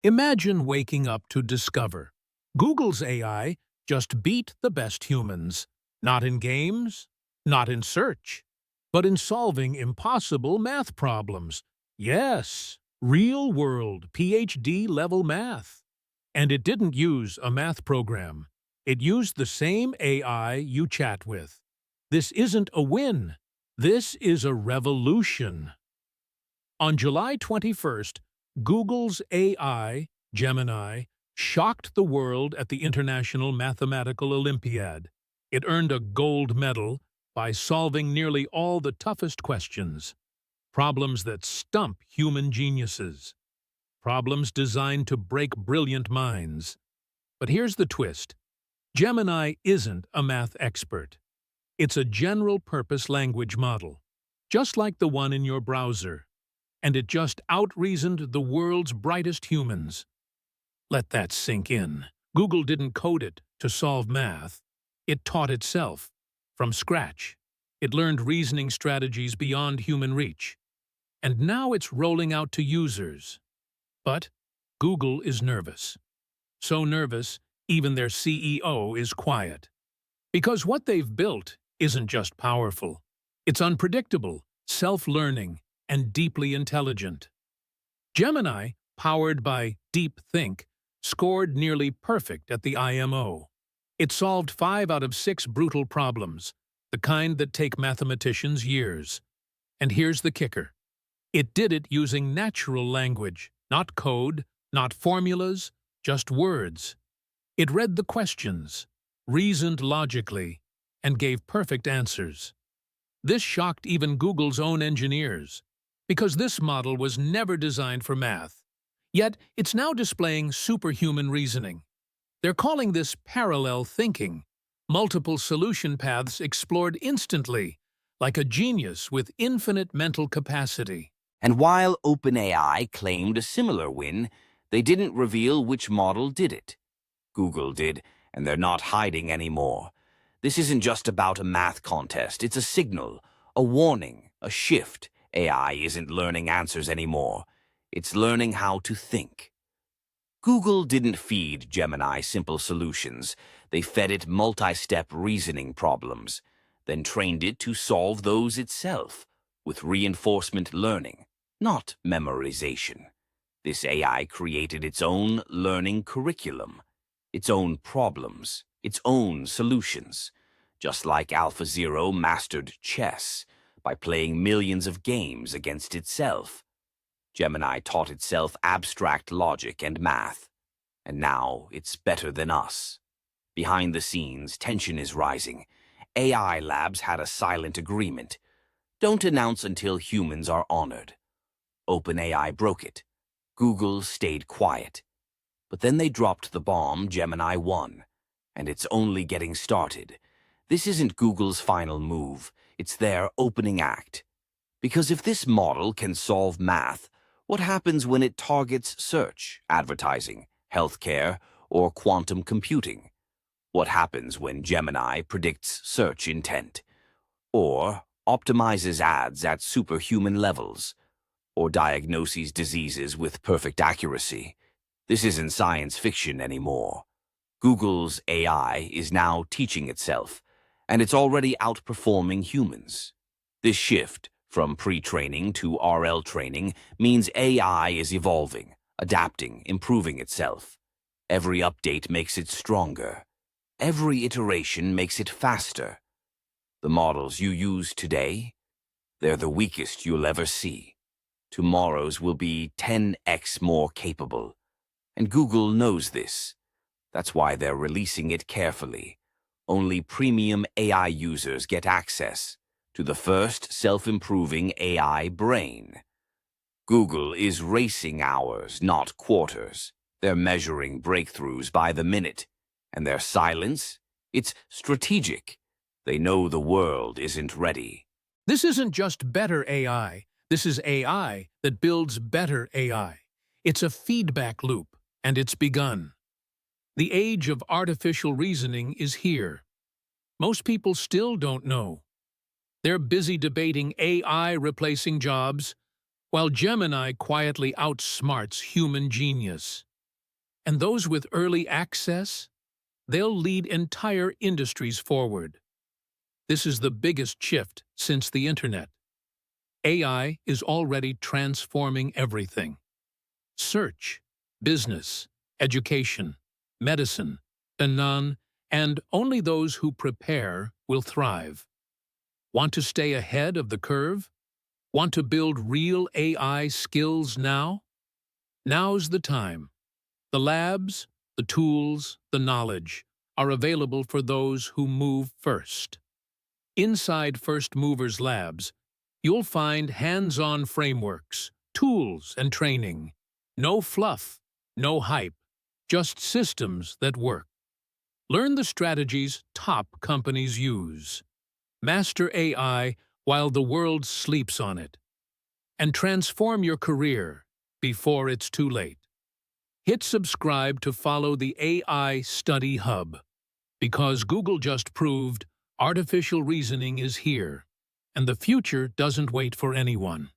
Imagine waking up to discover Google's AI just beat the best humans, not in games, not in search, but in solving impossible math problems. Yes, real-world PhD-level math. And it didn't use a math program. It used the same AI you chat with. This isn't a win. This is a revolution. On July 21st, Google's AI, Gemini, shocked the world at the International Mathematical Olympiad. It earned a gold medal by solving nearly all the toughest questions, problems that stump human geniuses, problems designed to break brilliant minds. But here's the twist. Gemini isn't a math expert. It's a general-purpose language model, just like the one in your browser. And it just out-reasoned the world's brightest humans. Let that sink in. Google didn't code it to solve math. It taught itself, from scratch. It learned reasoning strategies beyond human reach. And now it's rolling out to users. But Google is nervous. So nervous, even their CEO is quiet. Because what they've built isn't just powerful. It's unpredictable, self-learning, and deeply intelligent. Gemini, powered by DeepThink, scored nearly perfect at the IMO. It solved 5 out of 6 brutal problems, the kind that take mathematicians years. And here's the kicker. It did it using natural language, not code, not formulas, just words. It read the questions, reasoned logically, and gave perfect answers. This shocked even Google's own engineers, because this model was never designed for math. Yet, it's now displaying superhuman reasoning. They're calling this parallel thinking, multiple solution paths explored instantly, like a genius with infinite mental capacity. And while OpenAI claimed a similar win, they didn't reveal which model did it. Google did, and they're not hiding anymore. This isn't just about a math contest. It's a signal, a warning, a shift. AI isn't learning answers anymore. It's learning how to think. Google didn't feed Gemini simple solutions. They fed it multi-step reasoning problems, then trained it to solve those itself, with reinforcement learning, not memorization. This AI created its own learning curriculum, its own problems, its own solutions, just like AlphaZero mastered chess by playing millions of games against itself. Gemini taught itself abstract logic and math, and now it's better than us. Behind the scenes, tension is rising. AI labs had a silent agreement. Don't announce until humans are honored. OpenAI broke it. Google stayed quiet. But then they dropped the bomb. Gemini won. And it's only getting started. This isn't Google's final move. It's their opening act. Because if this model can solve math, what happens when it targets search, advertising, healthcare, or quantum computing? What happens when Gemini predicts search intent, or optimizes ads at superhuman levels, or diagnoses diseases with perfect accuracy? This isn't science fiction anymore. Google's AI is now teaching itself, and it's already outperforming humans. This shift from pre-training to RL training means AI is evolving, adapting, improving itself. Every update makes it stronger. Every iteration makes it faster. The models you use today, they're the weakest you'll ever see. Tomorrow's will be 10x more capable. And Google knows this. That's why they're releasing it carefully. Only premium AI users get access to the first self-improving AI brain. Google is racing hours, not quarters. They're measuring breakthroughs by the minute. And their silence? It's strategic. They know the world isn't ready. This isn't just better AI. This is AI that builds better AI. It's a feedback loop, and it's begun. The age of artificial reasoning is here. Most people still don't know. They're busy debating AI replacing jobs, while Gemini quietly outsmarts human genius. And those with early access, they'll lead entire industries forward. This is the biggest shift since the internet. AI is already transforming everything. Search, business, education, medicine, and only those who prepare will thrive. Want to stay ahead of the curve? Want to build real AI skills now? Now's the time. The labs, the tools, the knowledge are available for those who move first. Inside First Movers Labs, you'll find hands-on frameworks, tools, and training. No fluff, no hype, just systems that work. Learn the strategies top companies use. Master AI while the world sleeps on it. And transform your career before it's too late. Hit subscribe to follow the AI Study Hub, because Google just proved artificial reasoning is here, and the future doesn't wait for anyone.